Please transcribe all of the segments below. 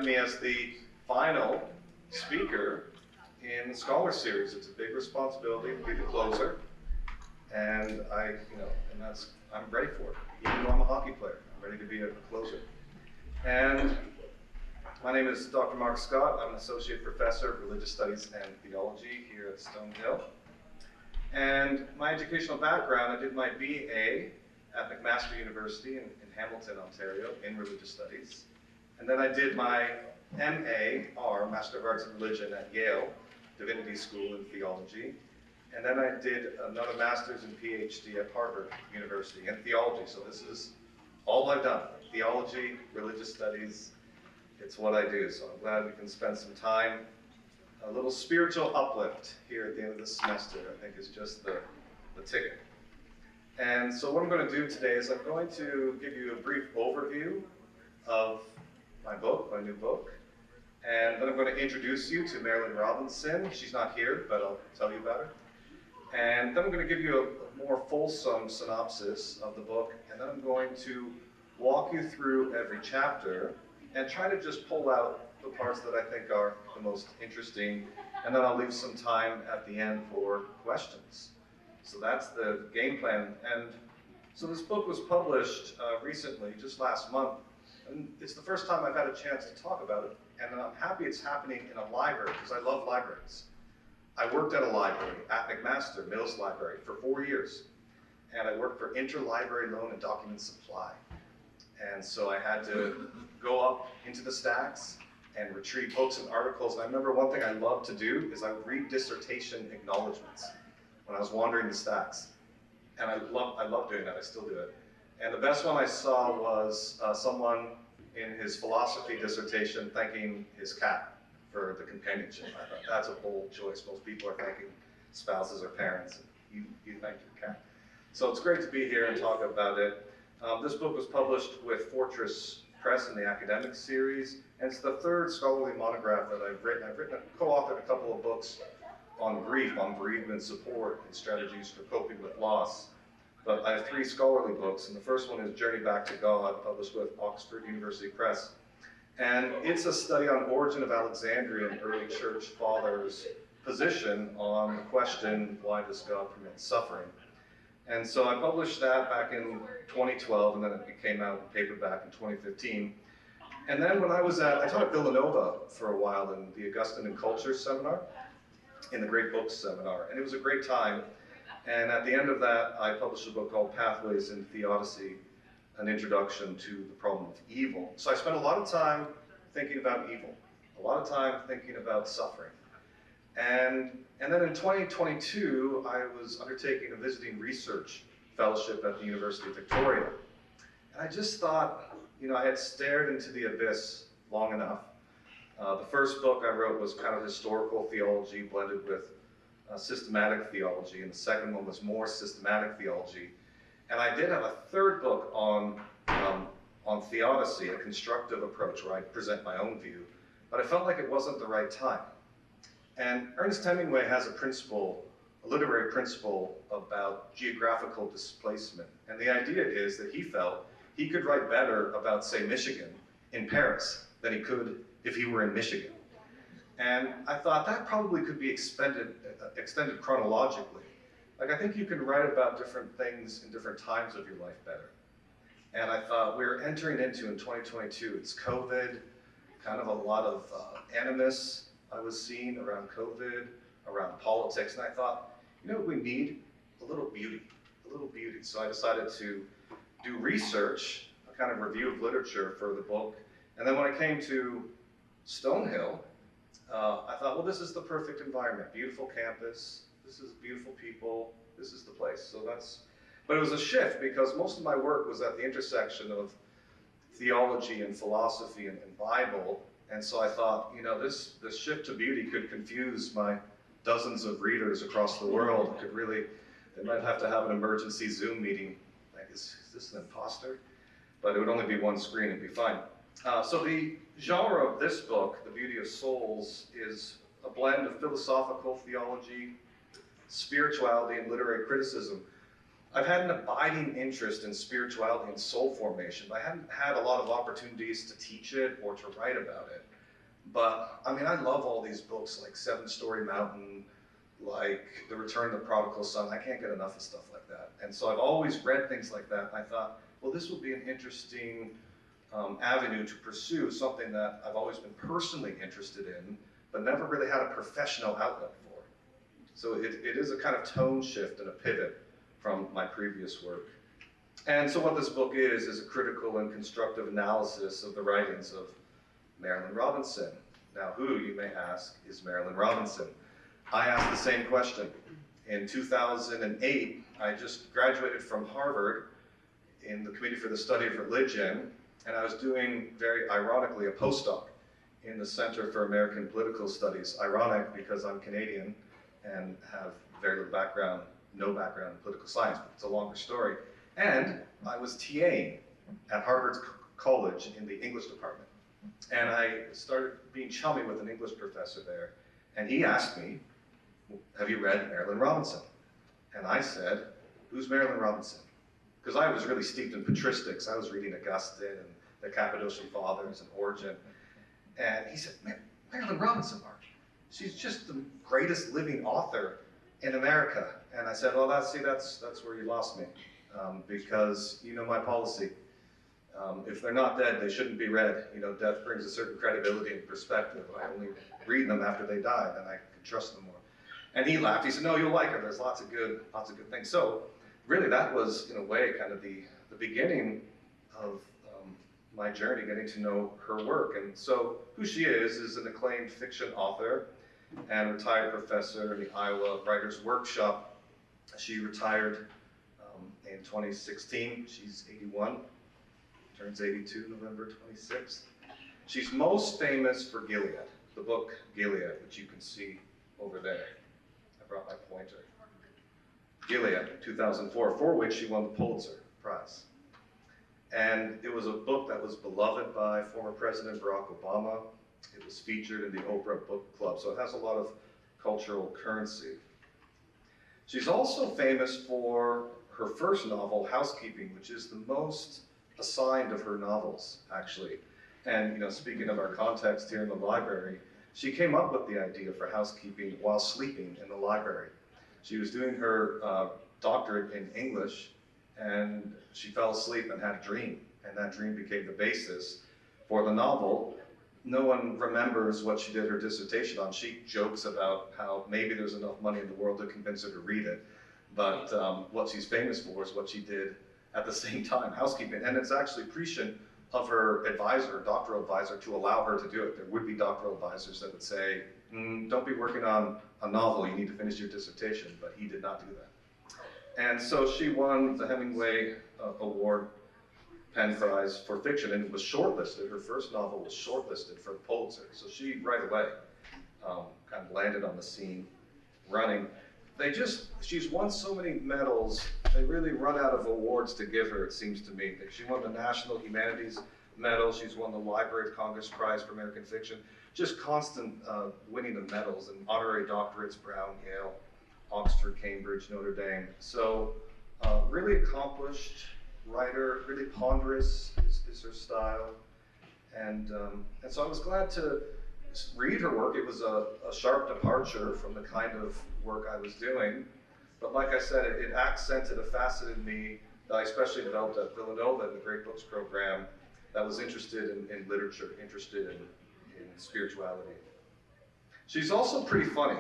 having me as the final speaker in the Scholar Series. It's a big responsibility to be the closer, and I'm ready for it. Even though I'm a hockey player, I'm ready to be a closer. And my name is Dr. Mark Scott. I'm an associate professor of religious studies and theology here at Stonehill. And my educational background, I did my BA at McMaster University in Hamilton, Ontario, in religious studies. And then I did my MA, Master of Arts in Religion at Yale Divinity School in theology. And then I did another master's and PhD at Harvard University in theology. So this is all I've done, theology, religious studies. It's what I do. So I'm glad we can spend some time. A little spiritual uplift here at the end of the semester, I think, is just the ticket. And so what I'm going to do today is I'm going to give you a brief overview of my book, my new book. And then I'm going to introduce you to Marilynne Robinson. She's not here, but I'll tell you about her. And then I'm going to give you a more fulsome synopsis of the book. And then I'm going to walk you through every chapter and try to just pull out the parts that I think are the most interesting. And then I'll leave some time at the end for questions. So that's the game plan. And so this book was published recently, just last month. And it's the first time I've had a chance to talk about it. And I'm happy it's happening in a library, because I love libraries. I worked at a library, at McMaster Mills Library, for 4 years. And I worked for interlibrary loan and document supply. And so I had to go up into the stacks and retrieve books and articles. And I remember one thing I loved to do is I would read dissertation acknowledgments when I was wandering the stacks. And I love doing that, I still do it. And the best one I saw was someone in his philosophy dissertation thanking his cat for the companionship. I thought that's a bold choice. Most people are thanking spouses or parents, and you thank your cat. So it's great to be here and talk about it. This book was published with Fortress Press in the academic series, and it's the third scholarly monograph that I've written. Co-authored a couple of books on grief, on bereavement support, and strategies for coping with loss. But I have 3 scholarly books, and the first one is Journey Back to God, published with Oxford University Press. And it's a study on Origen of Alexandria and early church fathers' position on the question, why does God permit suffering? And so I published that back in 2012, and then it came out in paperback in 2015. And then when I taught at Villanova for a while in the Augustine and Culture seminar, in the Great Books seminar, and it was a great time. And at the end of that, I published a book called Pathways in Theodicy, an introduction to the problem of evil. So I spent a lot of time thinking about evil, a lot of time thinking about suffering. And then in 2022, I was undertaking a visiting research fellowship at the University of Victoria. And I just thought, I had stared into the abyss long enough. The first book I wrote was kind of historical theology blended with systematic theology, and the second one was more systematic theology. And I did have a third book on theodicy, a constructive approach where I present my own view, but I felt like it wasn't the right time. And Ernest Hemingway has a principle, a literary principle about geographical displacement. And the idea is that he felt he could write better about, say, Michigan in Paris than he could if he were in Michigan. And I thought that probably could be extended chronologically. Like, I think you can write about different things in different times of your life better. And I thought we're entering into, in 2022, it's COVID, kind of a lot of animus I was seeing around COVID, around politics. And I thought, we need a little beauty, a little beauty. So I decided to do research, a kind of review of literature for the book. And then when I came to Stonehill, I thought, well, this is the perfect environment. Beautiful campus, this is beautiful people, this is the place. But it was a shift because most of my work was at the intersection of theology and philosophy and Bible. And so I thought, this shift to beauty could confuse my dozens of readers across the world. They might have to have an emergency Zoom meeting. Like, is this an imposter? But it would only be one screen, it'd be fine. So the genre of this book, The Beauty of Souls, is a blend of philosophical theology, spirituality, and literary criticism. I've had an abiding interest in spirituality and soul formation, but I hadn't had a lot of opportunities to teach it or to write about it. But I mean, I love all these books like Seven Story Mountain, like The Return of the Prodigal Son. I can't get enough of stuff like that. And so I've always read things like that. And I thought, well, this would be an interesting avenue to pursue, something that I've always been personally interested in, but never really had a professional outlet for. So it is a kind of tone shift and a pivot from my previous work. And so what this book is a critical and constructive analysis of the writings of Marilynne Robinson. Now, who, you may ask, is Marilynne Robinson? I asked the same question. In 2008, I just graduated from Harvard in the Committee for the Study of Religion, and I was doing, very ironically, a postdoc in the Center for American Political Studies. Ironic because I'm Canadian and have very little background, no background in political science, but it's a longer story. And I was TAing at Harvard College in the English department. And I started being chummy with an English professor there. And he asked me, have you read Marilynne Robinson? And I said, who's Marilynne Robinson? Because I was really steeped in patristics. I was reading Augustine and the Cappadocian Fathers and Origen. And he said, Marilynne Robinson, Mark. She's just the greatest living author in America. And I said, well, that's where you lost me. Because you know my policy. If they're not dead, they shouldn't be read. You know, death brings a certain credibility and perspective. I only read them after they die, then I can trust them more. And he laughed. He said, no, you'll like her. There's lots of good things. So really that was, in a way, kind of the beginning of my journey, getting to know her work. And so who she is an acclaimed fiction author and retired professor in the Iowa Writers Workshop. She retired in 2016. She's 81, turns 82 November 26th. She's most famous for Gilead, the book Gilead, which you can see over there. I brought my pointer. Gilead, 2004, for which she won the Pulitzer Prize. And it was a book that was beloved by former President Barack Obama. It was featured in the Oprah Book Club, so it has a lot of cultural currency. She's also famous for her first novel, Housekeeping, which is the most assigned of her novels, actually. And, you know, speaking of our context here in the library, she came up with the idea for housekeeping while sleeping in the library. She was doing her doctorate in English, and she fell asleep and had a dream, and that dream became the basis for the novel. No one remembers what she did her dissertation on. She jokes about how maybe there's enough money in the world to convince her to read it, but what she's famous for is what she did at the same time, housekeeping. And it's actually prescient of her advisor, doctoral advisor, to allow her to do it. There would be doctoral advisors that would say, don't be working on a novel, you need to finish your dissertation, but he did not do that. And so she won the Hemingway Award, Penn Prize for fiction, and it was shortlisted. Her first novel was shortlisted for the Pulitzer. So she, right away, kind of landed on the scene running. She's won so many medals, they really run out of awards to give her, it seems to me. She won the National Humanities Medal, she's won the Library of Congress Prize for American Fiction, just constant winning of medals and honorary doctorates, Brown, Yale, Oxford, Cambridge, Notre Dame. So really accomplished writer, really ponderous is her style. And so I was glad to read her work. It was a sharp departure from the kind of work I was doing. But like I said, it accented a facet in me that I especially developed at Villanova in the Great Books program that was interested in literature, interested in spirituality. She's also pretty funny,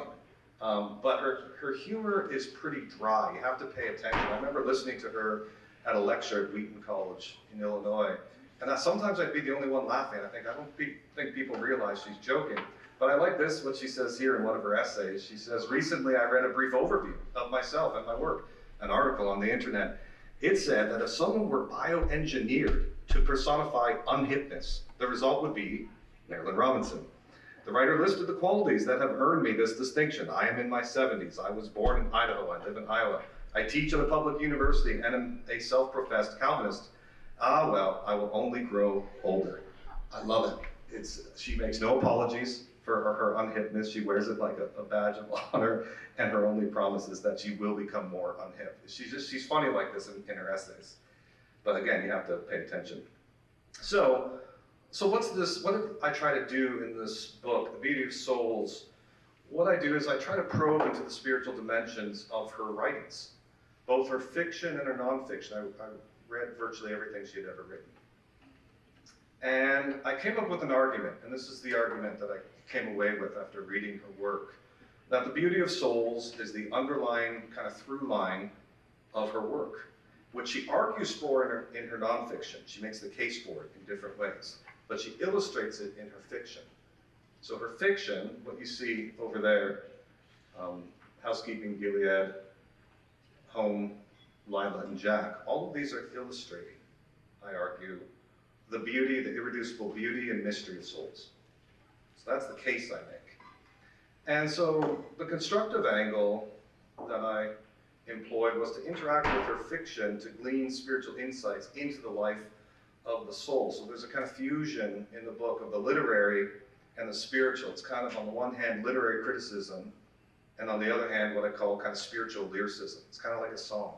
but her humor is pretty dry. You have to pay attention. I remember listening to her at a lecture at Wheaton College in Illinois, and sometimes I'd be the only one laughing. I don't think people realize she's joking. But I like this, what she says here in one of her essays. She says, recently I read a brief overview of myself and my work, an article on the internet. It said that if someone were bioengineered to personify unhipness, the result would be Marilynne Robinson. The writer listed the qualities that have earned me this distinction. I am in my 70s. I was born in Idaho. I live in Iowa. I teach at a public university and am a self-professed Calvinist. Ah, well, I will only grow older. I love it. She makes no apologies for her unhipness. She wears it like a badge of honor, and her only promise is that she will become more unhip. She's funny like this in her essays. But again, you have to pay attention. So what's this, what did I try to do in this book, The Beauty of Souls? What I do is I try to probe into the spiritual dimensions of her writings, both her fiction and her nonfiction. I read virtually everything she had ever written. And I came up with an argument, and this is the argument that I came away with after reading her work, that the beauty of souls is the underlying kind of through line of her work, which she argues for in her nonfiction. She makes the case for it in different ways, but she illustrates it in her fiction. So her fiction, what you see over there, Housekeeping, Gilead, Home, Lila, and Jack, all of these are illustrating, I argue, the beauty, the irreducible beauty and mystery of souls. So that's the case I make. And so the constructive angle that I employed was to interact with her fiction to glean spiritual insights into the life of the soul. So there's a kind of fusion in the book of the literary and the spiritual. It's kind of, on the one hand, literary criticism, and on the other hand, what I call kind of spiritual lyricism. It's kind of like a song.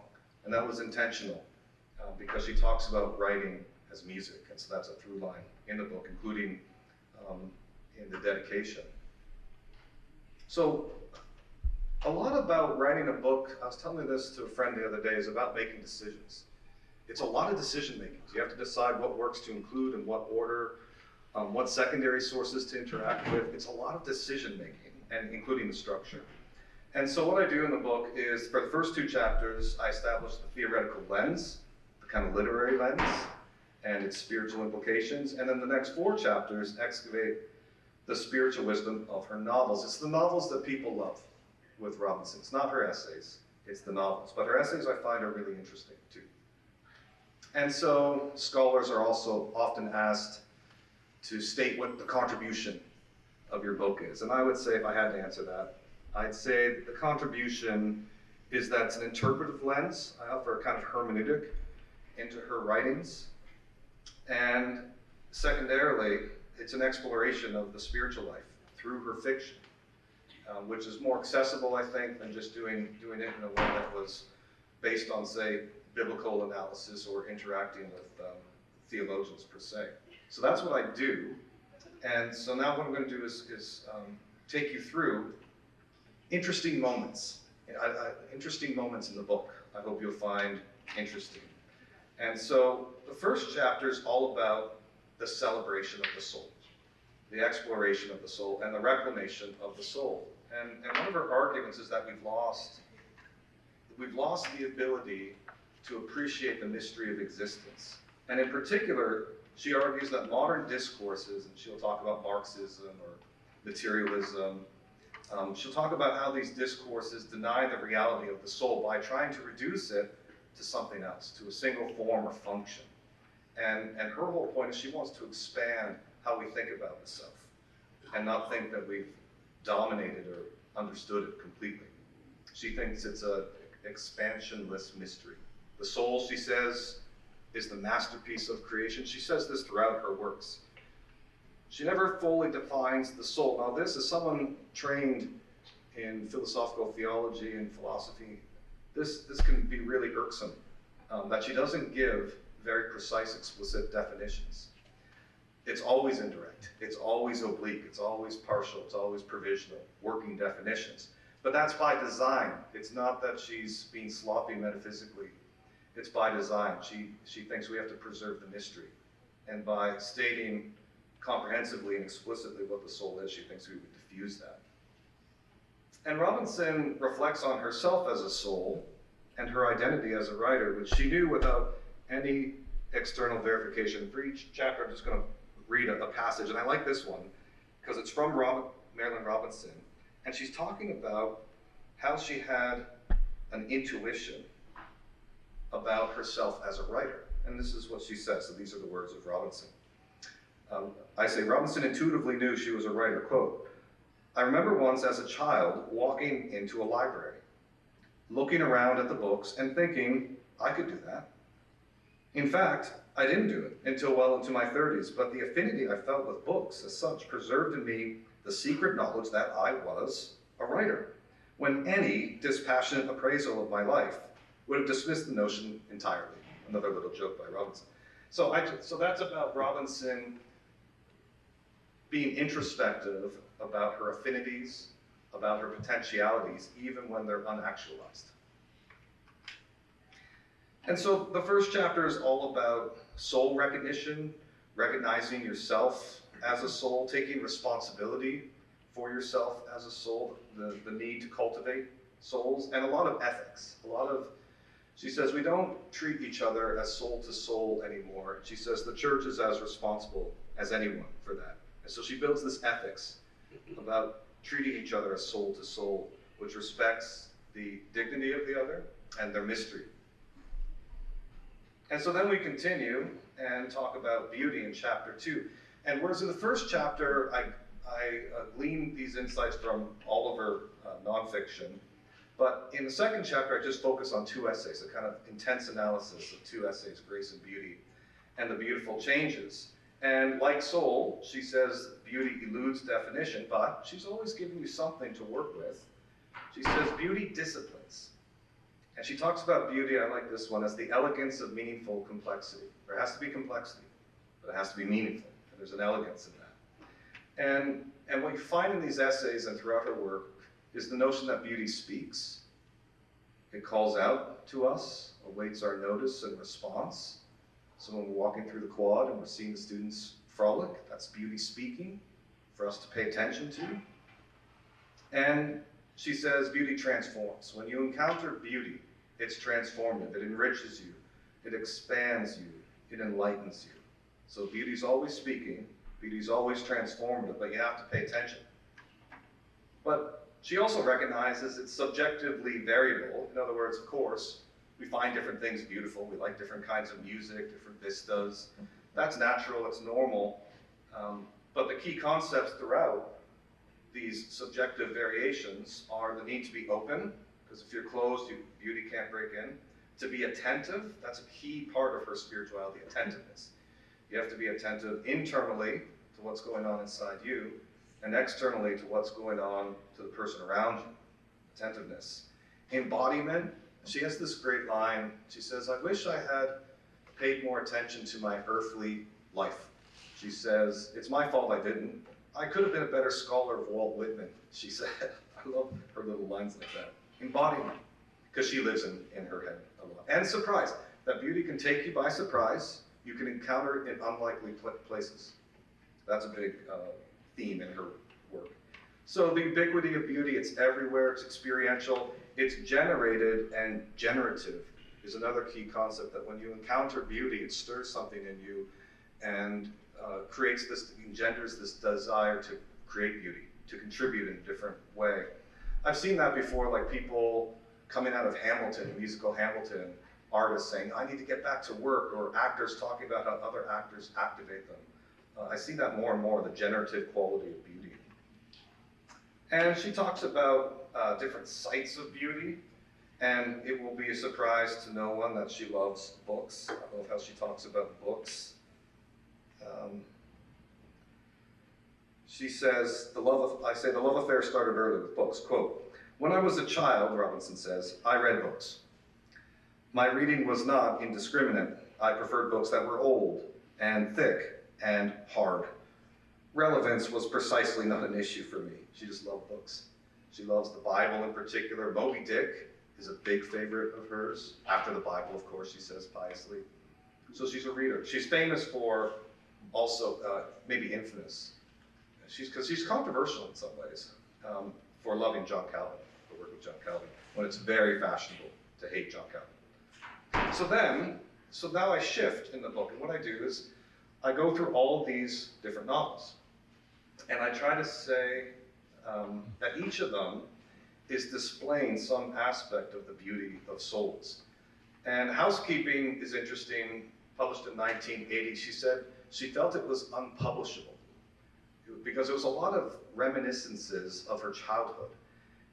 And that was intentional because she talks about writing as music, and so that's a through line in the book, including in the dedication. So a lot about writing a book, I was telling this to a friend the other day, is about making decisions. It's a lot of decision making. You have to decide what works to include in what order, what secondary sources to interact with. It's a lot of decision making, and including the structure. And so what I do in the book is, for the first 2 chapters, I establish the theoretical lens, the kind of literary lens, and its spiritual implications. And then the next 4 chapters excavate the spiritual wisdom of her novels. It's the novels that people love with Robinson. It's not her essays, it's the novels. But her essays I find are really interesting too. And so scholars are also often asked to state what the contribution of your book is. And I would say, if I had to answer that, I'd say the contribution is that it's an interpretive lens. I offer a kind of hermeneutic into her writings. And secondarily, it's an exploration of the spiritual life through her fiction, which is more accessible, I think, than just doing it in a way that was based on, say, biblical analysis or interacting with theologians per se. So that's what I do. And so now what I'm going to do is take you through interesting moments, interesting moments in the book I hope you'll find interesting. And so the first chapter is all about the celebration of the soul, the exploration of the soul, and the reclamation of the soul. And one of her arguments is that we've lost the ability to appreciate the mystery of existence. And in particular, she argues that modern discourses, and she'll talk about Marxism or materialism, she'll talk about how these discourses deny the reality of the soul by trying to reduce it to something else, to a single form or function. And her whole point is she wants to expand how we think about the self and not think that we've dominated or understood it completely. She thinks it's an expansionless mystery. The soul, she says, is the masterpiece of creation. She says this throughout her works. She never fully defines the soul. Now this is someone trained in philosophical theology and philosophy. This can be really irksome, that she doesn't give very precise, explicit definitions. It's always indirect, it's always oblique, it's always partial, it's always provisional, working definitions. But that's by design. It's not that she's being sloppy metaphysically. It's by design. She thinks we have to preserve the mystery. And by stating comprehensively and explicitly what the soul is, she thinks we would diffuse that. And Robinson reflects on herself as a soul and her identity as a writer, which she knew without any external verification. For each chapter, I'm just going to read a passage, and I like this one because it's from Marilynne Robinson, and she's talking about how she had an intuition about herself as a writer. And this is what she says, so these are the words of Robinson. I say, Robinson intuitively knew she was a writer, quote, "I remember once as a child walking into a library, looking around at the books and thinking, I could do that. In fact, I didn't do it until well into my 30s, but the affinity I felt with books as such preserved in me the secret knowledge that I was a writer, when any dispassionate appraisal of my life would have dismissed the notion entirely. Another little joke by Robinson. So that's about Robinson being introspective about her affinities, about her potentialities, even when they're unactualized. And so the first chapter is all about soul recognition, recognizing yourself as a soul, taking responsibility for yourself as a soul, the need to cultivate souls, and a lot of ethics. She says, we don't treat each other as soul to soul anymore. She says the church is as responsible as anyone for that. And so she builds this ethics about treating each other as soul to soul, which respects the dignity of the other and their mystery. And so then we continue and talk about beauty in chapter 2. And whereas in the first chapter, I gleaned these insights from all of her nonfiction, but in the second chapter, I just focus on 2 essays, a kind of intense analysis of 2 essays, Grace and Beauty, and the beautiful changes. And like soul, she says beauty eludes definition, but she's always giving you something to work with. She says beauty disciplines. And she talks about beauty, I like this one, as the elegance of meaningful complexity. There has to be complexity, but it has to be meaningful. And there's an elegance in that. And what you find in these essays and throughout her work is the notion that beauty speaks. It calls out to us, awaits our notice and response. So when we're walking through the quad and we're seeing the students frolic, that's beauty speaking for us to pay attention to. And she says beauty transforms. When you encounter beauty, it's transformative. It enriches you. It expands you. It enlightens you. So beauty's always speaking. Beauty's always transformative, but you have to pay attention. But she also recognizes it's subjectively variable. In other words, of course, we find different things beautiful. We like different kinds of music, different vistas. That's natural, it's normal. But the key concepts throughout these subjective variations are the need to be open, because if you're closed, beauty can't break in. To be attentive, that's a key part of her spirituality, attentiveness. You have to be attentive internally to what's going on inside you, and externally to what's going on to the person around you. Attentiveness. Embodiment, she has this great line. She says, I wish I had paid more attention to my earthly life. She says, it's my fault I didn't. I could have been a better scholar of Walt Whitman, she said. I love her little lines like that. Embodiment, because she lives in her head a lot. And surprise, that beauty can take you by surprise. You can encounter it in unlikely places. That's a big theme in her work. So the ubiquity of beauty, it's everywhere, it's experiential, it's generated and generative is another key concept, that when you encounter beauty, it stirs something in you and engenders this desire to create beauty, to contribute in a different way. I've seen that before, like people coming out of Hamilton, musical Hamilton, artists saying, I need to get back to work, or actors talking about how other actors activate them. I see that more and more, the generative quality of beauty. And she talks about different sites of beauty, and it will be a surprise to no one that she loves books. I love how she talks about books. She says, the love affair started early with books. Quote, when I was a child, Robinson says, I read books. My reading was not indiscriminate. I preferred books that were old and thick and hard. Relevance was precisely not an issue for me. She just loved books. She loves the Bible in particular. Moby Dick is a big favorite of hers. After the Bible, of course, she says piously. So she's a reader. She's famous for also, maybe infamous, because she's controversial in some ways, for loving John Calvin, the work of John Calvin, when it's very fashionable to hate John Calvin. So now I shift in the book, and what I do is I go through all of these different novels, and I try to say that each of them is displaying some aspect of the beauty of souls. And Housekeeping is interesting, published in 1980. She said she felt it was unpublishable because it was a lot of reminiscences of her childhood,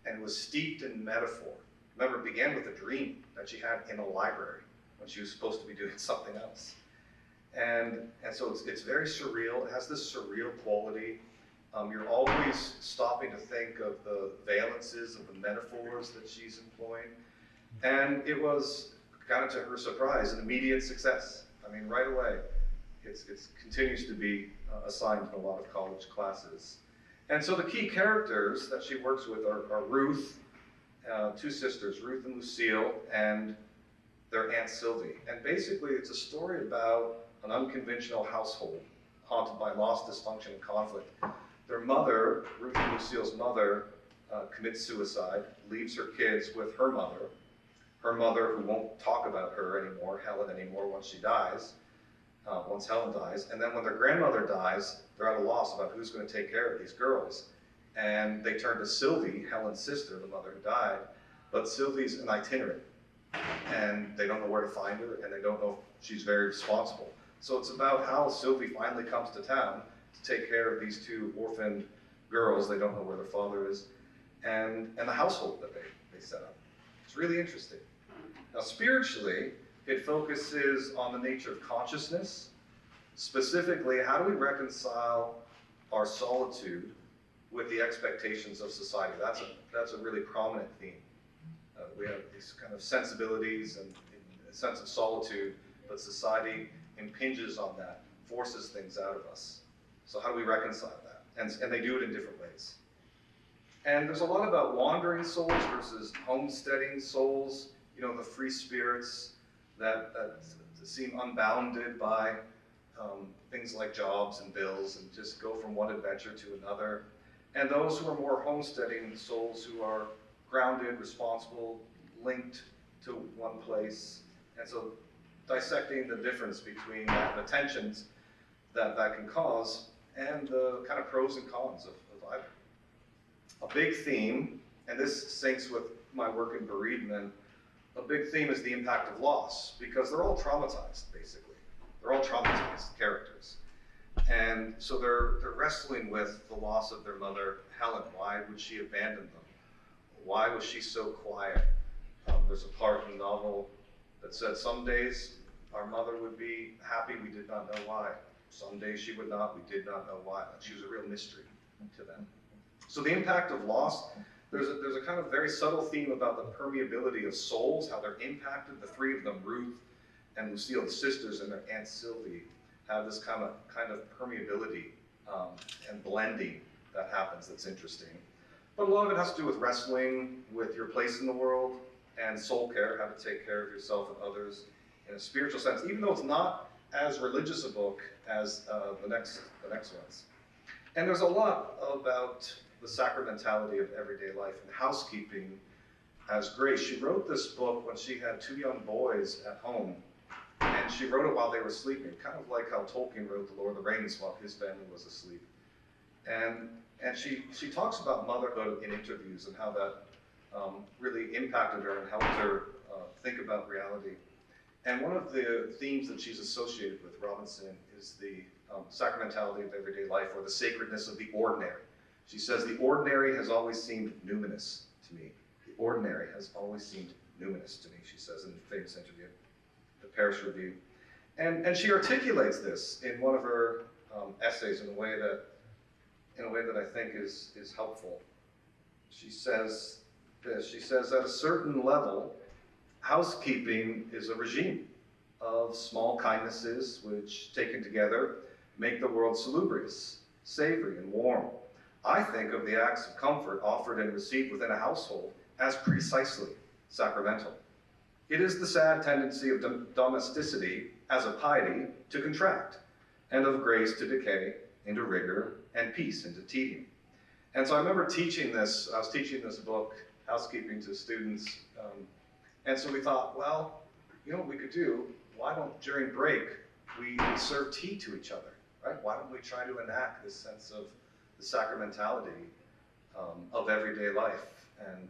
and it was steeped in metaphor. Remember, it began with a dream that she had in a library when she was supposed to be doing something else. And so it's very surreal. It has this surreal quality. You're always stopping to think of the valences of the metaphors that she's employing. And it was, kind of to her surprise, an immediate success. I mean, right away, it continues to be assigned in a lot of college classes. And so the key characters that she works with are Ruth, two sisters, Ruth and Lucille, and their Aunt Sylvie. And basically, it's a story about an unconventional household haunted by loss, dysfunction, and conflict. Their mother, Ruth and Lucille's mother, commits suicide, leaves her kids with her mother who won't talk about her anymore, Helen anymore, once she dies, once Helen dies. And then when their grandmother dies, they're at a loss about who's going to take care of these girls. And they turn to Sylvie, Helen's sister, the mother who died, but Sylvie's an itinerant. And they don't know where to find her, and they don't know if she's very responsible. So it's about how Sylvie finally comes to town to take care of these two orphaned girls. They don't know where their father is, and the household that they set up. It's really interesting. Now, spiritually, it focuses on the nature of consciousness. Specifically, how do we reconcile our solitude with the expectations of society? That's a really prominent theme. We have these kind of sensibilities and a sense of solitude, but society impinges on that, forces things out of us. So how do we reconcile that? And they do it in different ways. And there's a lot about wandering souls versus homesteading souls, you know, the free spirits that seem unbounded by things like jobs and bills and just go from one adventure to another. And those who are more homesteading souls who are grounded, responsible, linked to one place. And so dissecting the difference between the tensions that can cause and the kind of pros and cons of either. A big theme, and this syncs with my work in bereavement, a big theme is the impact of loss, because they're all traumatized, basically. They're all traumatized characters. And so they're wrestling with the loss of their mother, Helen. Why would she abandon them? Why was she so quiet? There's a part in the novel that said some days our mother would be happy, we did not know why. Some days she would not, we did not know why. She was a real mystery to them. So the impact of loss, there's a kind of very subtle theme about the permeability of souls, how they're impacted. The three of them, Ruth and Lucille, the sisters, and their Aunt Sylvie, have this kind of permeability and blending that happens that's interesting. But a lot of it has to do with wrestling with your place in the world and soul care, how to take care of yourself and others in a spiritual sense, even though it's not as religious a book as the next ones. And there's a lot about the sacramentality of everyday life and housekeeping as grace. She wrote this book when she had two young boys at home, and she wrote it while they were sleeping, kind of like how Tolkien wrote The Lord of the Rings while his family was asleep. And she talks about motherhood in interviews and how that really impacted her and helped her think about reality. And one of the themes that she's associated with, Robinson, is the sacramentality of everyday life, or the sacredness of the ordinary. She says, the ordinary has always seemed numinous to me. The ordinary has always seemed numinous to me, she says in the famous interview, the Parish Review. And she articulates this in one of her essays in a way that I think is helpful. She says this, she says, at a certain level, housekeeping is a regime of small kindnesses which, taken together, make the world salubrious, savory, and warm. I think of the acts of comfort offered and received within a household as precisely sacramental. It is the sad tendency of domesticity as a piety to contract, and of grace to decay into rigor, and peace into tedium. And so I remember teaching this, I was teaching this book, Housekeeping, to students, and so we thought, well, you know what we could do? Why don't, during break, we serve tea to each other, right? Why don't we try to enact this sense of the sacramentality of everyday life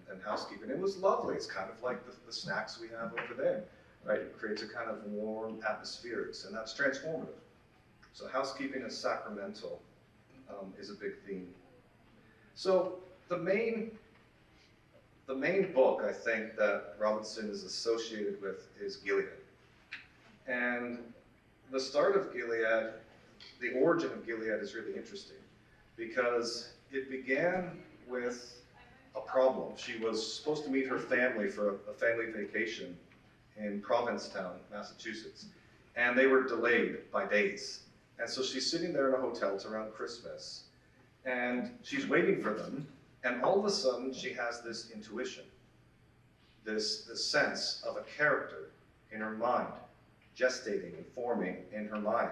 and housekeeping? It was lovely. It's kind of like the snacks we have over there, right? It creates a kind of warm atmosphere, and that's transformative. So housekeeping as sacramental is a big theme. So the main book, I think, that Robinson is associated with is Gilead. And the start of Gilead, the origin of Gilead is really interesting, because it began with a problem. She was supposed to meet her family for a family vacation in Provincetown, Massachusetts, and they were delayed by days. And so she's sitting there in a hotel, it's around Christmas, and she's waiting for them, and all of a sudden she has this intuition, this sense of a character in her mind, gestating and forming in her mind.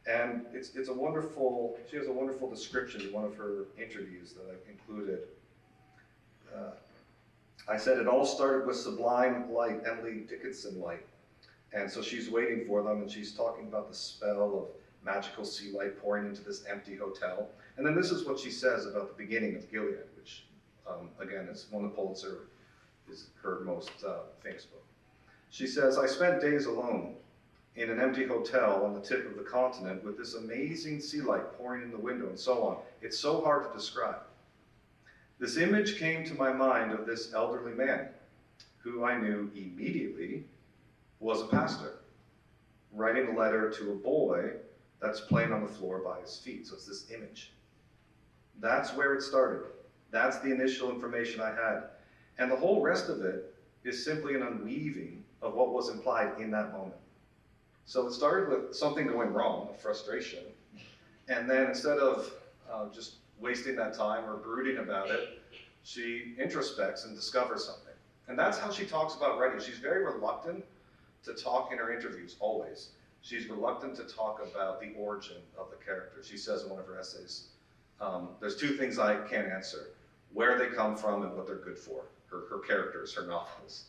And it's a wonderful, she has a wonderful description in one of her interviews that I've included. I said, it all started with sublime light, Emily Dickinson light. And so she's waiting for them, and she's talking about the spell of magical sea light pouring into this empty hotel. And then this is what she says about the beginning of Gilead, which again is one of Pulitzer, is her most famous book. She says, I spent days alone in an empty hotel on the tip of the continent with this amazing sea light pouring in the window and so on. It's so hard to describe. This image came to my mind of this elderly man who I knew immediately was a pastor, writing a letter to a boy that's playing on the floor by his feet. So it's this image. That's where it started. That's the initial information I had. And the whole rest of it is simply an unweaving of what was implied in that moment. So it started with something going wrong, a frustration, and then instead of just wasting that time or brooding about it, she introspects and discovers something. And that's how she talks about writing. She's very reluctant to talk in her interviews, always. She's reluctant to talk about the origin of the character. She says in one of her essays, there's two things I can't answer: where they come from and what they're good for, her characters, her novels.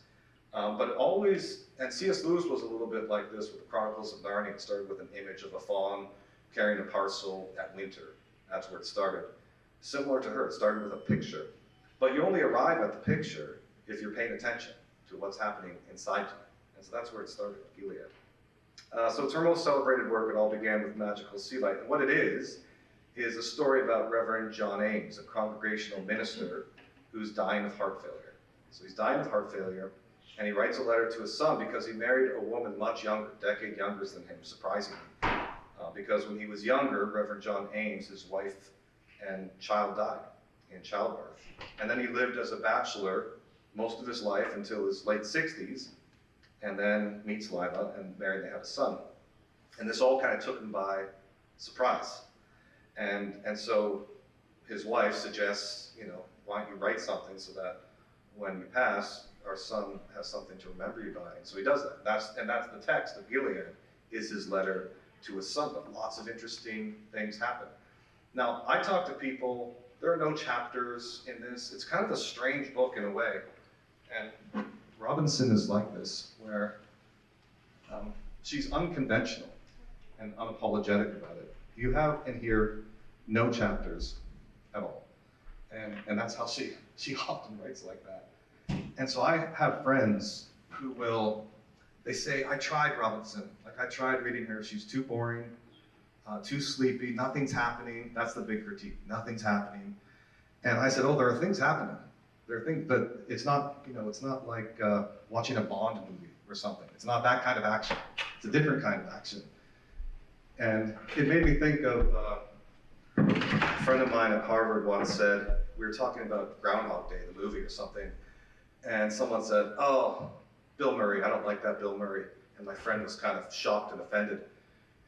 But always, and C.S. Lewis was a little bit like this with the Chronicles of Narnia. It started with an image of a fawn carrying a parcel at winter. That's where it started. Similar to her, it started with a picture. But you only arrive at the picture if you're paying attention to what's happening inside you. And so that's where it started with Gilead. So it's her most celebrated work. It all began with Magical Sea Light. And what it is a story about Reverend John Ames, a congregational minister who's dying of heart failure. So he's dying of heart failure, and he writes a letter to his son because he married a woman much younger, a decade younger than him, surprisingly. Because when he was younger, Reverend John Ames, his wife and child died in childbirth. And then he lived as a bachelor most of his life until his late 60s, and then meets Lila and married, and they have a son. And this all kind of took him by surprise. And so his wife suggests, why don't you write something so that when you pass, our son has something to remember you by. And so he does that. That's the text of Gilead, is his letter to his son, but lots of interesting things happen. Now, I talk to people, there are no chapters in this. It's kind of a strange book in a way. And Robinson is like this, where she's unconventional and unapologetic about it. You have in here no chapters at all. And that's how she often writes like that. And so I have friends who they say, I tried Robinson. Like, I tried reading her. She's too boring, too sleepy, nothing's happening. That's the big critique, nothing's happening. And I said, oh, there are things happening. There are things, but it's not, it's not like watching a Bond movie or something. It's not that kind of action. It's a different kind of action. And it made me think of a friend of mine at Harvard once said, we were talking about Groundhog Day, the movie or something, and someone said, oh, Bill Murray, I don't like that Bill Murray. And my friend was kind of shocked and offended.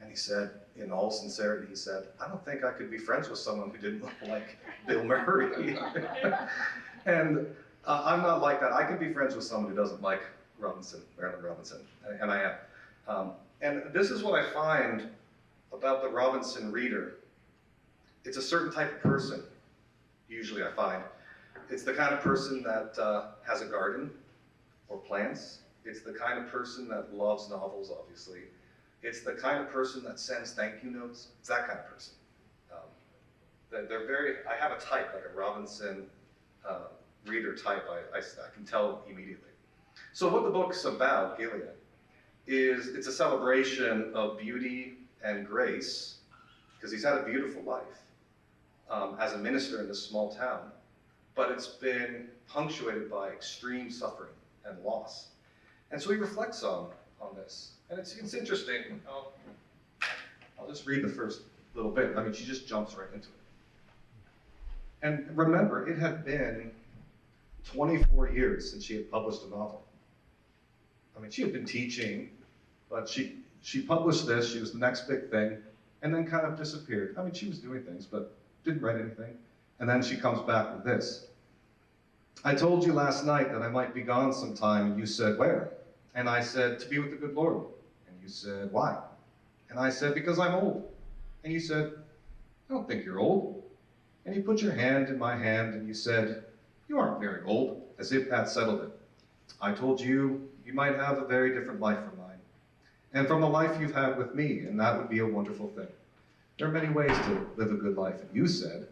And he said, in all sincerity, he said, I don't think I could be friends with someone who didn't look like Bill Murray. And I'm not like that. I can be friends with someone who doesn't like Marilynne Robinson, and I am. And this is what I find about the Robinson reader. It's a certain type of person, usually I find. It's the kind of person that has a garden or plants. It's the kind of person that loves novels, obviously. It's the kind of person that sends thank you notes. It's that kind of person. I have a type, like a Robinson reader type, I can tell immediately. So what the book's about, Gilead, is it's a celebration of beauty and grace, because he's had a beautiful life as a minister in this small town, but it's been punctuated by extreme suffering and loss. And so he reflects on this. And it's interesting. I'll just read the first little bit. I mean, she just jumps right into it. And remember, it had been 24 years since she had published a novel. I mean, she had been teaching, but she published this, she was the next big thing, and then kind of disappeared. I mean, she was doing things, but didn't write anything. And then she comes back with this. I told you last night that I might be gone sometime, and you said, where? And I said, to be with the good Lord. And you said, why? And I said, because I'm old. And you said, I don't think you're old. And you put your hand in my hand, and you said, you aren't very old, as if that settled it. I told you, you might have a very different life from mine, and from the life you've had with me, and that would be a wonderful thing. There are many ways to live a good life, and you said,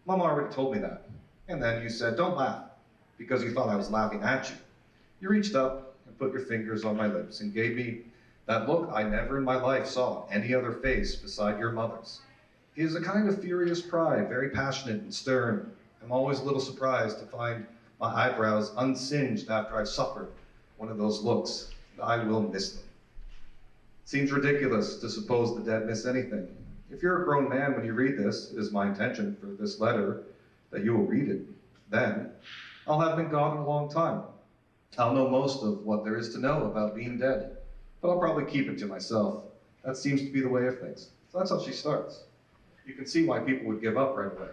Mom already told me that. And then you said, don't laugh, because you thought I was laughing at you. You reached up and put your fingers on my lips and gave me that look I never in my life saw any other face beside your mother's. It is a kind of furious pride, very passionate and stern. I'm always a little surprised to find my eyebrows unsinged after I've suffered one of those looks. I will miss them. Seems ridiculous to suppose the dead miss anything. If you're a grown man when you read this, it is my intention for this letter that you will read it. Then, I'll have been gone a long time. I'll know most of what there is to know about being dead, but I'll probably keep it to myself. That seems to be the way of things. So that's how she starts. You can see why people would give up right away.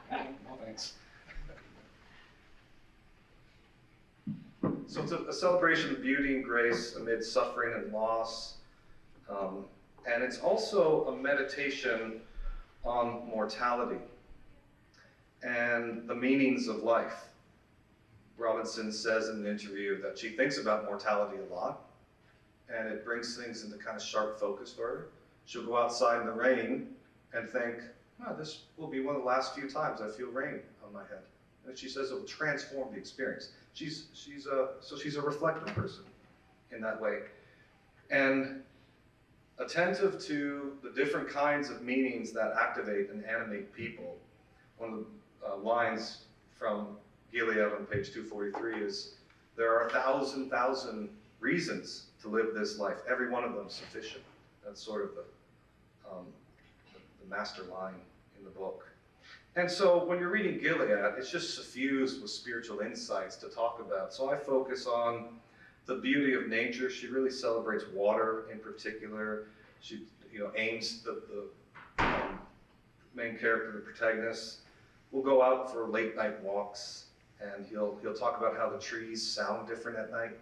No, thanks. So it's a celebration of beauty and grace amid suffering and loss. And it's also a meditation on mortality and the meanings of life. Robinson says in an interview that she thinks about mortality a lot, and it brings things into kind of sharp focus for her. She'll go outside in the rain and think, oh, this will be one of the last few times I feel rain on my head. And she says it will transform the experience. She's a reflective person in that way. And attentive to the different kinds of meanings that activate and animate people. One of the lines from Gilead on page 243 is, there are 1,000 reasons to live this life, every one of them sufficient. That's sort of the master line in the book. And so when you're reading Gilead, it's just suffused with spiritual insights to talk about. So I focus on the beauty of nature. She really celebrates water in particular. She aims the main character, the protagonist, will go out for late night walks, and he'll talk about how the trees sound different at night,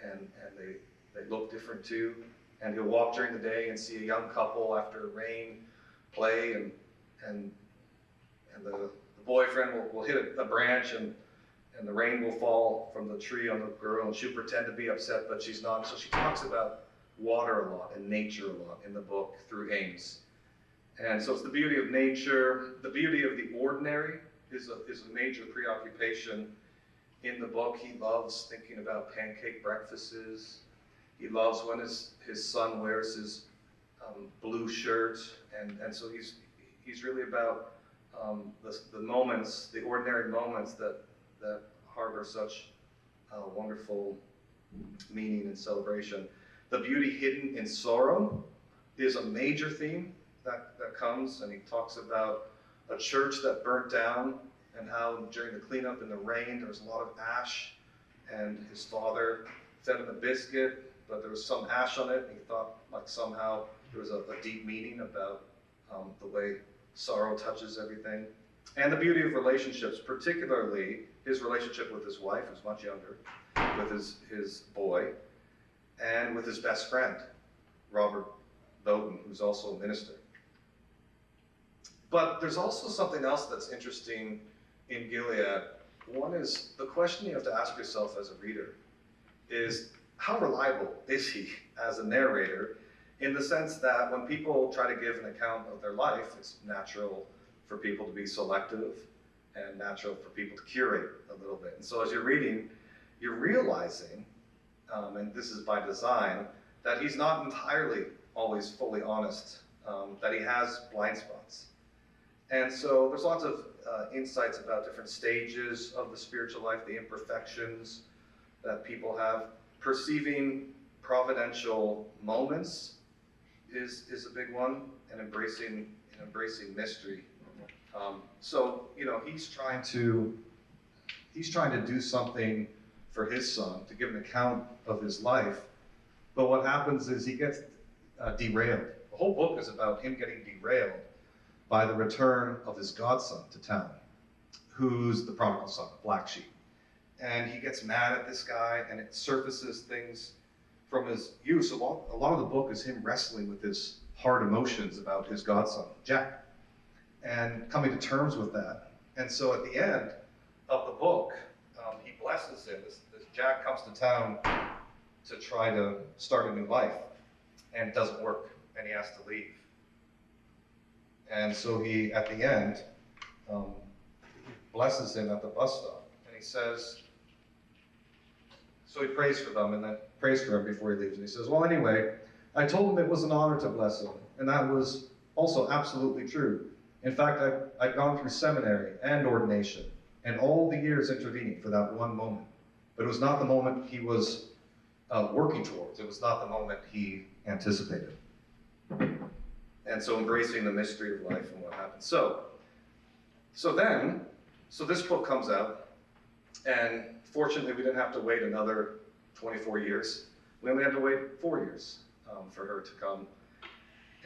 and they look different too. And he'll walk during the day and see a young couple after rain play, and the boyfriend will hit a branch, and the rain will fall from the tree on the girl, and she'll pretend to be upset, but she's not. So she talks about water a lot and nature a lot in the book through aims. And so it's the beauty of nature, the beauty of the ordinary is a major preoccupation in the book. He loves thinking about pancake breakfasts. He loves when his son wears his blue shirt, and so he's really about the moments, the ordinary moments that harbor such wonderful meaning and celebration. The beauty hidden in sorrow is a major theme that comes, and he talks about a church that burnt down and how during the cleanup in the rain there was a lot of ash, and his father fed him a biscuit, but there was some ash on it, and he thought like somehow there was a deep meaning about the way sorrow touches everything. And the beauty of relationships, particularly his relationship with his wife, who's much younger, with his boy, and with his best friend, Robert Bowden, who's also a minister. But there's also something else that's interesting in Gilead. One is the question you have to ask yourself as a reader is, how reliable is he as a narrator, in the sense that when people try to give an account of their life, it's natural for people to be selective and natural for people to curate a little bit. And so as you're reading, you're realizing, and this is by design, that he's not entirely always fully honest, that he has blind spots. And so there's lots of insights about different stages of the spiritual life, the imperfections that people have. Perceiving providential moments is a big one, and embracing mystery. So, you know, he's trying to do something for his son, to give an account of his life. But what happens is he gets derailed. The whole book is about him getting derailed by the return of his godson to town, who's the prodigal son, the black sheep. And he gets mad at this guy, and it surfaces things from his youth. So a lot of the book is him wrestling with his hard emotions about his godson, Jack, and coming to terms with that. And so at the end of the book, he blesses him. This Jack comes to town to try to start a new life, and it doesn't work, and he has to leave. And so he, at the end, blesses him at the bus stop, and he says, so he prays for them, and then prays for him before he leaves. And he says, well, anyway, I told him it was an honor to bless him, and that was also absolutely true. In fact, I'd gone through seminary and ordination, and all the years intervening for that one moment. But it was not the moment he was working towards. It was not the moment he anticipated. And so embracing the mystery of life and what happened. So this book comes out, and fortunately we didn't have to wait another 24 years. We only had to wait 4 years for her to come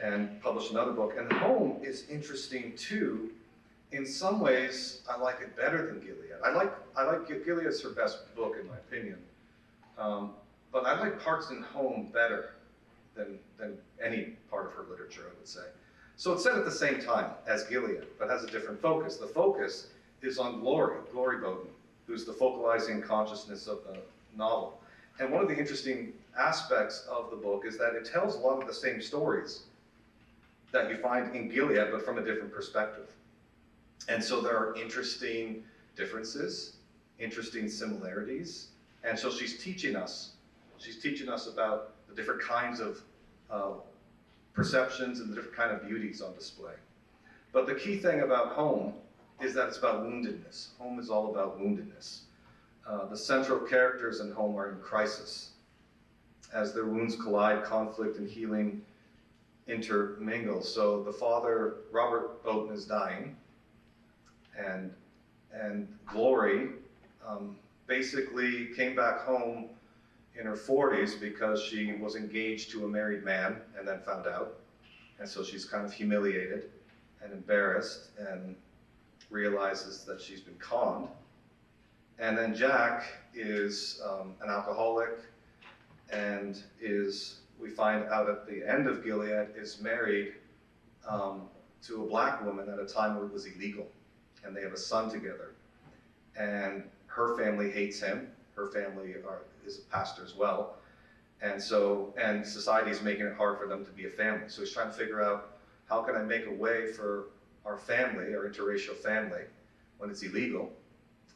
and publish another book. And Home is interesting too. In some ways, I like it better than Gilead. I like Gilead's her best book in my opinion. But I like parts in Home better than any part of her literature, I would say. So it's set at the same time as Gilead, but has a different focus. The focus is on Glory Bowden, who's the focalizing consciousness of the novel. And one of the interesting aspects of the book is that it tells a lot of the same stories that you find in Gilead, but from a different perspective. And so there are interesting differences, interesting similarities. And so she's teaching us about the different kinds of perceptions and the different kind of beauties on display. But the key thing about Home is that it's about woundedness. Home is all about woundedness. The central characters in Home are in crisis. As their wounds collide, conflict and healing intermingle. So the father, Robert Bowden, is dying, and Glory basically came back home in her 40s because she was engaged to a married man and then found out. And so she's kind of humiliated and embarrassed and realizes that she's been conned. And then Jack is an alcoholic and we find out at the end of Gilead, is married to a black woman at a time where it was illegal. And they have a son together. And her family hates him. Her family is a pastor as well. And society is making it hard for them to be a family. So he's trying to figure out, how can I make a way for our family, our interracial family, when it's illegal?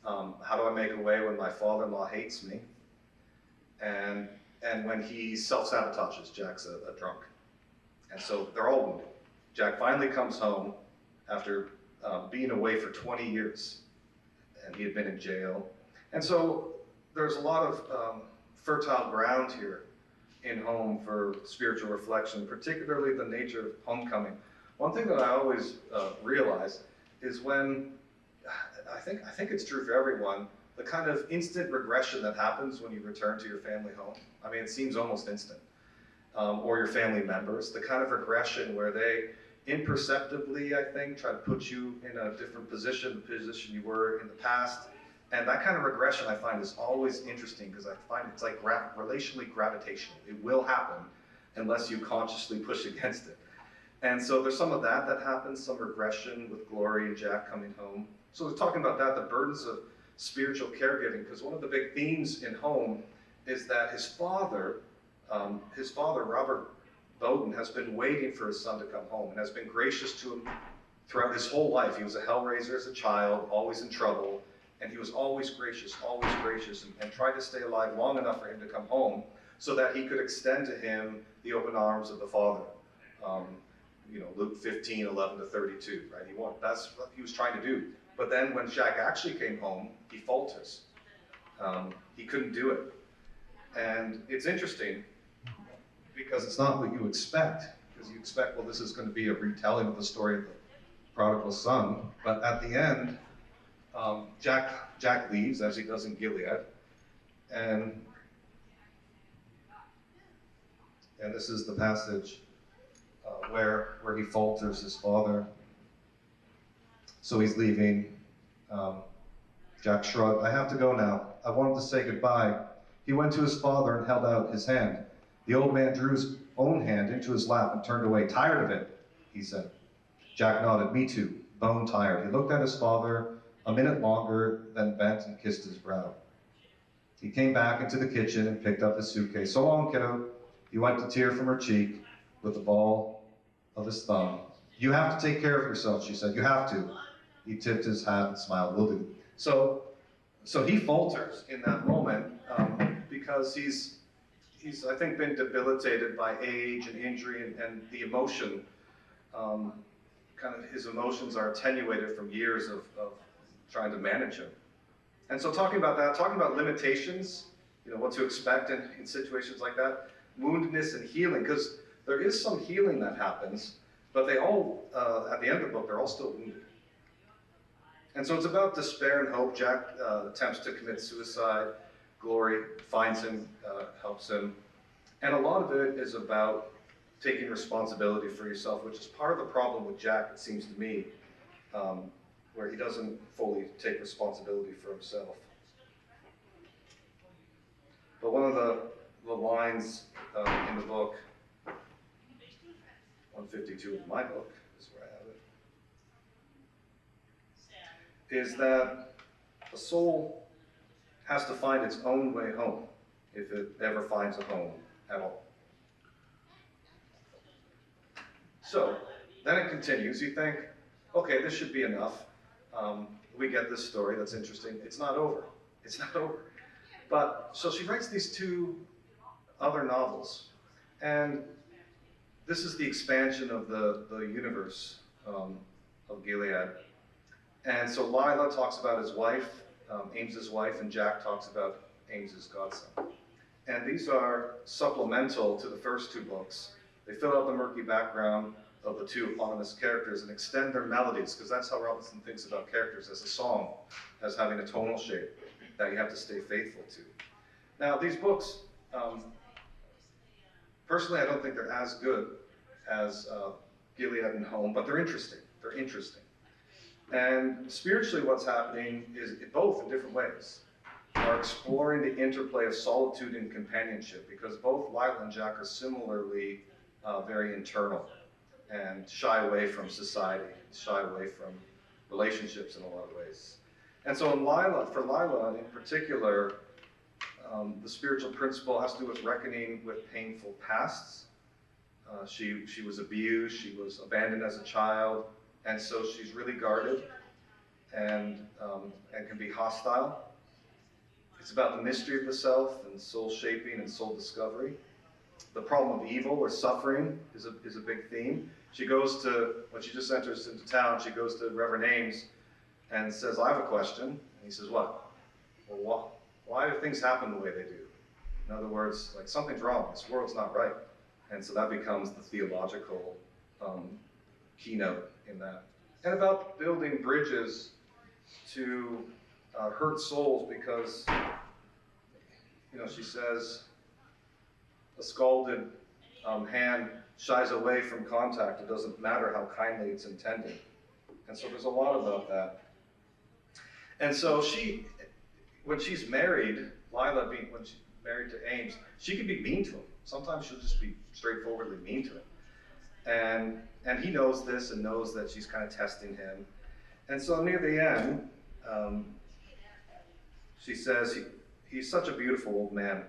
How do I make a way when my father-in-law hates me? And when he self-sabotages, Jack's a drunk. And so they're all wounded. Jack finally comes home after being away for 20 years, and he had been in jail. And so there's a lot of fertile ground here in Home for spiritual reflection, particularly the nature of homecoming. One thing that I always realize is when, I think it's true for everyone, the kind of instant regression that happens when you return to your family home. I mean, it seems almost instant. Or your family members, the kind of regression where they imperceptibly, I think, try to put you in a different position, the position you were in the past. And that kind of regression I find is always interesting because I find it's like relationally gravitational. It will happen unless you consciously push against it. And so there's some of that happens, some regression with Glory and Jack coming home. So we're talking about that, the burdens of spiritual caregiving, because one of the big themes in Home is that his father, Robert Bowden, has been waiting for his son to come home and has been gracious to him throughout his whole life. He was a hellraiser as a child, always in trouble, and he was always gracious, and tried to stay alive long enough for him to come home so that he could extend to him the open arms of the Father. Luke 15, 11 to 32, right? That's what he was trying to do. But then when Jack actually came home, he falters. He couldn't do it. And it's interesting because it's not what you expect. Because you expect, well, this is going to be a retelling of the story of prodigal son, but at the end, Jack leaves, as he does in Gilead, and this is the passage where he falters his father. So he's leaving. Jack shrugged. "I have to go now. I wanted to say goodbye." He went to his father and held out his hand. The old man drew his own hand into his lap and turned away. "Tired of it," he said. Jack nodded. "Me too, bone tired." He looked at his father a minute longer, then bent and kissed his brow. He came back into the kitchen and picked up his suitcase. "So long, kiddo." He wiped a tear from her cheek with the ball of his thumb. "You have to take care of yourself," she said. "You have to." He tipped his hat and smiled. "Will do." So he falters in that moment because he's I think been debilitated by age and injury and the emotion. Kind of his emotions are attenuated from years of trying to manage him. And so talking about that, talking about limitations, what to expect in situations like that, woundedness and healing, because there is some healing that happens, but they all, at the end of the book, they're all still wounded. And so it's about despair and hope. Jack attempts to commit suicide. Glory finds him, helps him. And a lot of it is about taking responsibility for yourself, which is part of the problem with Jack, it seems to me, where he doesn't fully take responsibility for himself. But one of the lines in the book, 152 of my book, is where I have it, is that a soul has to find its own way home, if it ever finds a home at all. So then it continues. You think, okay, this should be enough. We get this story, that's interesting. It's not over. It's not over. But so she writes these two other novels, and this is the expansion of the universe of Gilead. And so Lila talks about his wife, Ames's wife, and Jack talks about Ames's godson. And these are supplemental to the first two books. They fill out the murky background of the two eponymous characters and extend their melodies, because that's how Robinson thinks about characters, as a song, as having a tonal shape that you have to stay faithful to. Now, these books, personally, I don't think they're as good as Gilead and Home, but they're interesting. They're interesting. And spiritually, what's happening is both in different ways are exploring the interplay of solitude and companionship, because both Lila and Jack are similarly very internal and shy away from society, shy away from relationships in a lot of ways. And so for Lila in particular, the spiritual principle has to do with reckoning with painful pasts. She was abused, she was abandoned as a child, and so she's really guarded and can be hostile. It's about the mystery of the self and soul shaping and soul discovery. The problem of evil or suffering is a big theme. She goes to, when she just enters into town, she goes to Reverend Ames and says, "I have a question." And he says, "What?" "Well, why do things happen the way they do?" In other words, like, something's wrong, this world's not right. And so that becomes the theological keynote in that. And about building bridges to hurt souls, because, she says, a scalded hand shies away from contact. It doesn't matter how kindly it's intended. And so there's a lot about that. And so when she's married, Lila, when she's married to Ames, she can be mean to him. Sometimes she'll just be straightforwardly mean to him. And he knows this and knows that she's kind of testing him. And so near the end, she says, he's such a beautiful old man.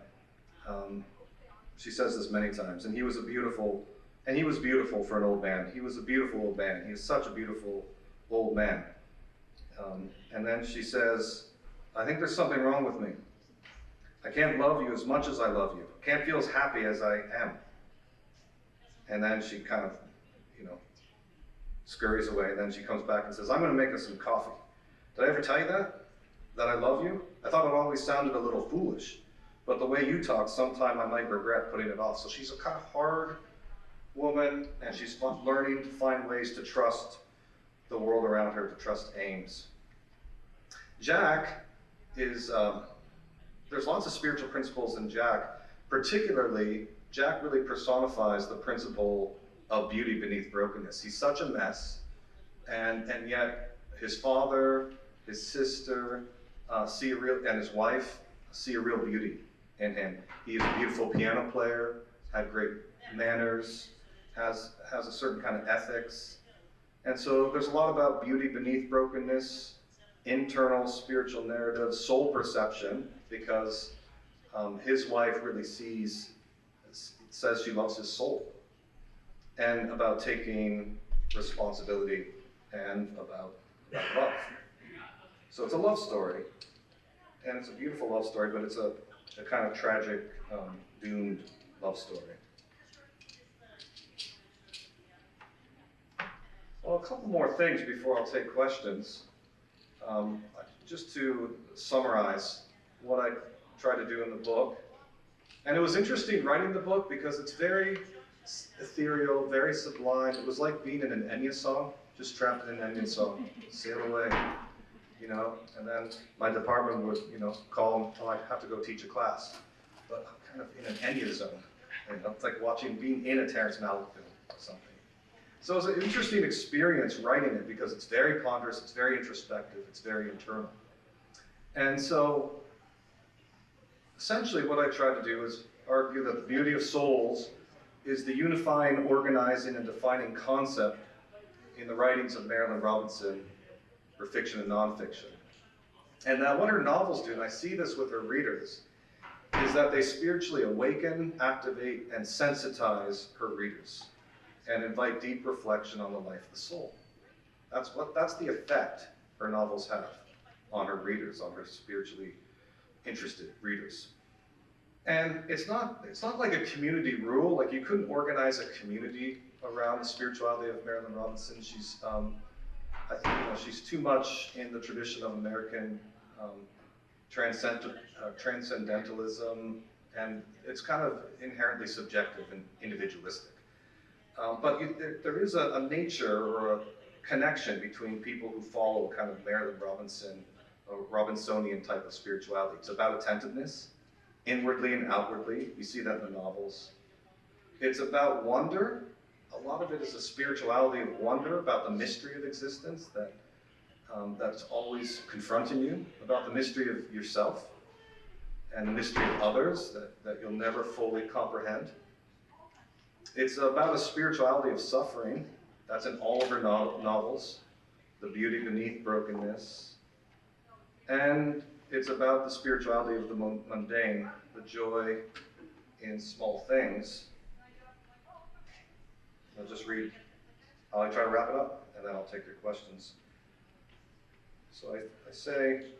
She says this many times, and he was beautiful for an old man. He was a beautiful old man. He is such a beautiful old man. And then she says, "I think there's something wrong with me. I can't love you as much as I love you. I can't feel as happy as I am." And then she kind of, scurries away, and then she comes back and says, "I'm going to make us some coffee. Did I ever tell you that? That I love you? I thought it always sounded a little foolish, but the way you talk, sometime I might regret putting it off." So she's a kind of hard woman, and she's learning to find ways to trust the world around her to trust aims. Jack is, there's lots of spiritual principles in Jack. Particularly, Jack really personifies the principle of beauty beneath brokenness. He's such a mess, and yet his father, his sister, and his wife see a real beauty in him. He is a beautiful piano player, had great manners, has a certain kind of ethics. And so there's a lot about beauty beneath brokenness, internal spiritual narrative, soul perception, because his wife really says she loves his soul, and about taking responsibility and about love. So it's a love story, and it's a beautiful love story, but it's a kind of tragic, doomed love story. Well, a couple more things before I'll take questions. Just to summarize what I try to do in the book. And it was interesting writing the book because it's very ethereal, very sublime. It was like being in an Enya song, just trapped in an Enya song, sail away, you know. And then my department would, call and I have to go teach a class. But I'm kind of in an Enya zone. It's like being in a Terrence Malick film or something. So it was an interesting experience writing it because it's very ponderous, it's very introspective, it's very internal. And so, essentially what I try to do is argue that the beauty of souls is the unifying, organizing, and defining concept in the writings of Marilynne Robinson for fiction and nonfiction. And that what her novels do, and I see this with her readers, is that they spiritually awaken, activate, and sensitize her readers, and invite deep reflection on the life of the soul. That's the effect her novels have on her readers, on her spiritually interested readers. And it's not like a community rule. Like, you couldn't organize a community around the spirituality of Marilynne Robinson. She's, I think, she's too much in the tradition of American transcendentalism, and it's kind of inherently subjective and individualistic. But there is a nature or a connection between people who follow kind of Marilynne Robinson, or Robinsonian type of spirituality. It's about attentiveness, inwardly and outwardly. We see that in the novels. It's about wonder. A lot of it is a spirituality of wonder, about the mystery of existence that's always confronting you, about the mystery of yourself and the mystery of others that you'll never fully comprehend. It's about a spirituality of suffering. That's in all of her novels. The beauty beneath brokenness. And it's about the spirituality of the mundane, the joy in small things. I'll just read. I'll try to wrap it up, and then I'll take your questions. So I say,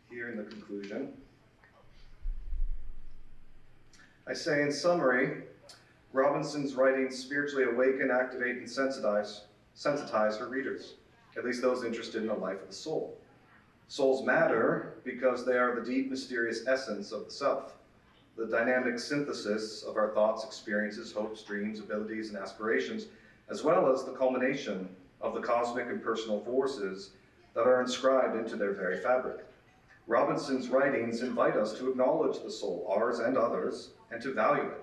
here in the conclusion, I say, in summary, Robinson's writings spiritually awaken, activate, and sensitize her readers, at least those interested in the life of the soul. Souls matter because they are the deep, mysterious essence of the self, the dynamic synthesis of our thoughts, experiences, hopes, dreams, abilities, and aspirations, as well as the culmination of the cosmic and personal forces that are inscribed into their very fabric. Robinson's writings invite us to acknowledge the soul, ours and others, and to value it.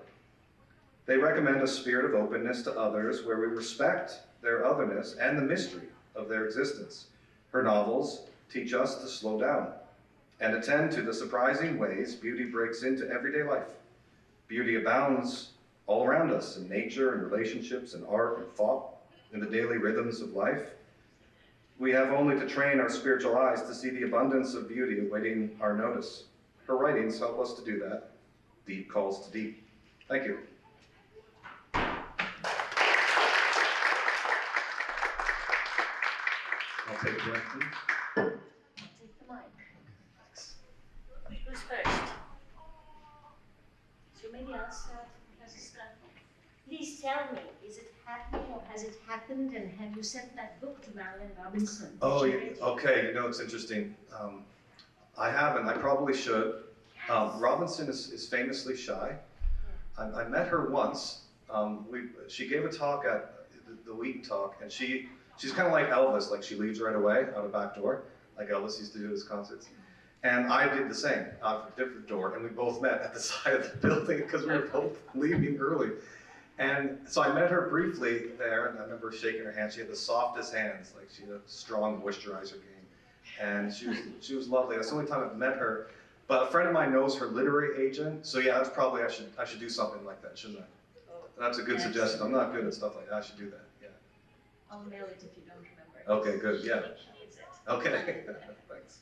They recommend a spirit of openness to others where we respect their otherness and the mystery of their existence. Her novels teach us to slow down and attend to the surprising ways beauty breaks into everyday life. Beauty abounds all around us in nature and relationships and art and thought, in the daily rhythms of life. We have only to train our spiritual eyes to see the abundance of beauty awaiting our notice. Her writings help us to do that. Deep calls to deep. Thank you. I'll take questions. I'll take the mic. Who's first? So maybe I'll start, Professor Scott. Please tell me, is it happening or has it happened, and have you sent that book to Marilynne Robinson? Oh, yeah. Okay, it's interesting. I haven't. I probably should. Robinson is famously shy. I met her once. She gave a talk at the Wheaton talk, and she's kind of like Elvis, like she leaves right away out a back door, like Elvis used to do his concerts. And I did the same, out of a different door, and we both met at the side of the building because we were both leaving early. And so I met her briefly there, and I remember shaking her hand. She had the softest hands, like she had a strong moisturizer game. And she was lovely. That's the only time I've met her. But a friend of mine knows her literary agent, so yeah, that's probably, I should do something like that, shouldn't I? That's a good suggestion. I'm not good at stuff like that. I should do that, yeah. I'll mail it if you don't remember. Okay, good, yeah. She needs it. Okay, thanks.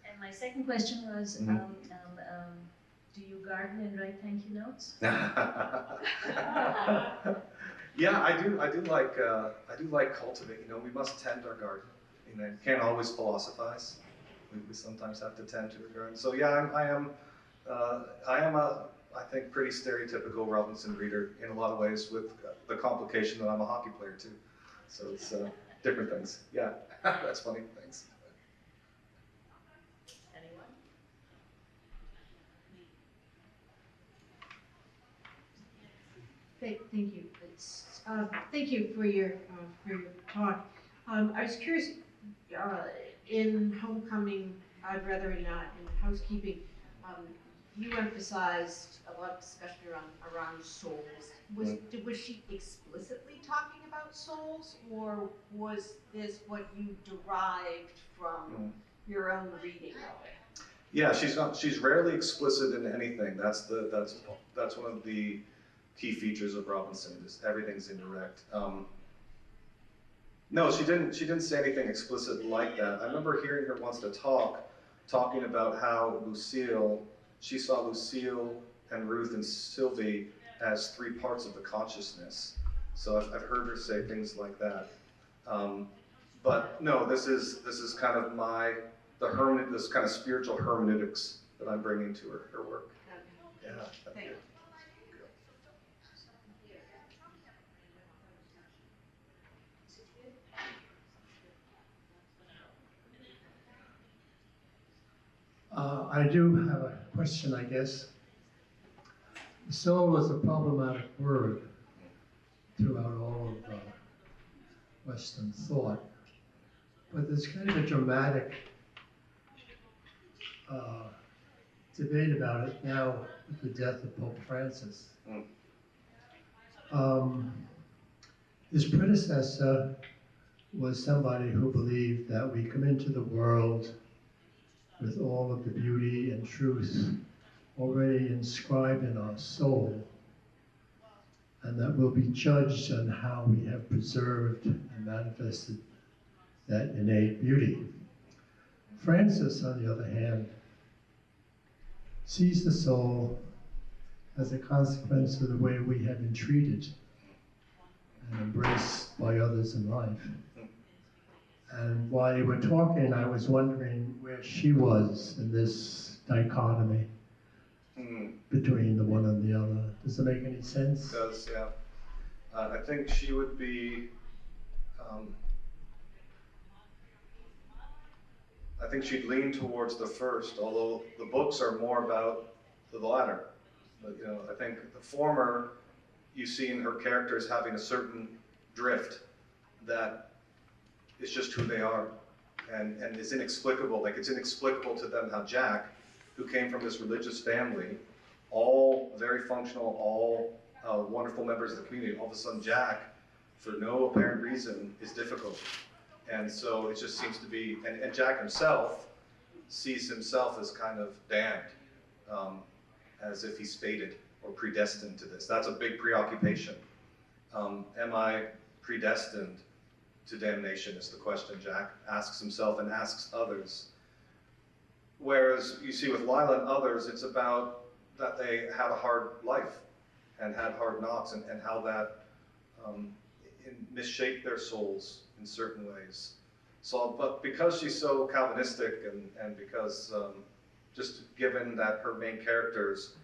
And my second question was, do you garden and write thank you notes? Yeah, I do like cultivate. You know, we must tend our garden. You know, can't always philosophize. We sometimes have to tend to our garden. So yeah, I am a, I think, pretty stereotypical Robinson reader in a lot of ways, with the complication that I'm a hockey player too. So it's different things. Yeah, that's funny. Thanks. Anyone? Thank you. Thank you for your talk. I was curious, in homecoming, I'd rather not, in housekeeping, you emphasized a lot of discussion around souls. Was she explicitly talking about souls, or was this what you derived from your own reading of it? Yeah, she's rarely explicit in anything. That's one of the key features of Robinson, is everything's indirect. No, she didn't say anything explicit like that. I remember hearing her once talking about how she saw Lucille and Ruth and Sylvie as three parts of the consciousness. So I've heard her say things like that. But no, this is kind of this kind of spiritual hermeneutics that I'm bringing to her work. Okay. Yeah. Thank you. I do have a question, I guess. Soul is a problematic word throughout all of Western thought, but there's kind of a dramatic debate about it now with the death of Pope Francis. His predecessor was somebody who believed that we come into the world with all of the beauty and truth already inscribed in our soul, and that we'll be judged on how we have preserved and manifested that innate beauty. Francis, on the other hand, sees the soul as a consequence of the way we have been treated and embraced by others in life. And while you were talking, I was wondering where she was in this dichotomy between the one and the other. Does it make any sense? It does, yeah. I think she would be, I think she'd lean towards the first, although the books are more about the latter. But, you know, I think the former, you see in her characters having a certain drift that is just who they are, and it's inexplicable. Like, it's inexplicable to them how Jack, who came from this religious family, all very functional, all wonderful members of the community, all of a sudden Jack, for no apparent reason, is difficult. And so it just seems to be, and Jack himself sees himself as kind of damned, as if he's fated or predestined to this. That's a big preoccupation. Am I predestined to damnation is the question Jack asks himself and asks others. Whereas you see with Lila and others, it's about that they had a hard life and had hard knocks, and how that misshaped their souls in certain ways. So, but because she's so Calvinistic, and because just given that her main characters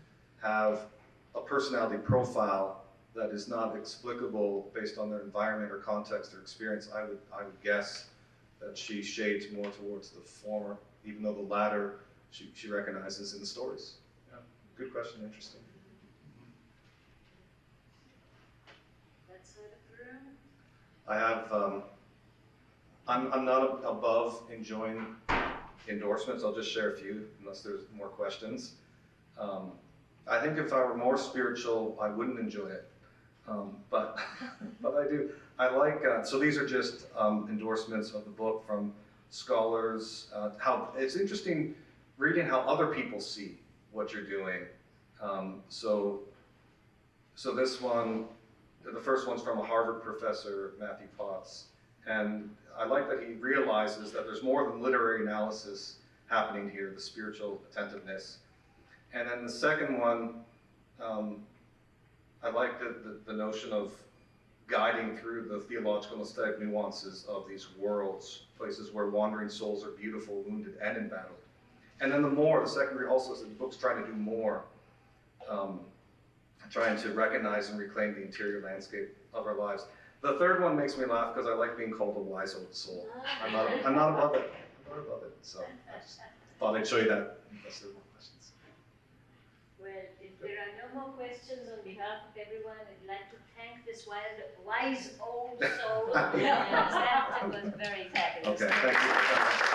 have a personality profile that is not explicable based on their environment or context or experience, I would guess that she shades more towards the former, even though the latter she recognizes in the stories. good question, interesting. That side of the room? I have, I'm not above enjoying endorsements. I'll just share a few unless there's more questions. I think if I were more spiritual, I wouldn't enjoy it. But I do. I like, so these are just endorsements of the book from scholars. How it's interesting reading how other people see what you're doing. So this one, the first one's from a Harvard professor, Matthew Potts. And I like that he realizes that there's more than literary analysis happening here, the spiritual attentiveness. And then the second one, I like the notion of guiding through the theological and aesthetic nuances of these worlds, places where wandering souls are beautiful, wounded, and embattled. And then the secondary also is that the book's trying to do more, trying to recognize and reclaim the interior landscape of our lives. The third one makes me laugh because I like being called a wise old soul. I'm not above it. I'm not above it. So I just thought I'd show you that unless there are more questions. Well, if there are no more questions on behalf of everyone, I'd like to thank this wise old soul. Yes, that was very fabulous. Okay, thank you.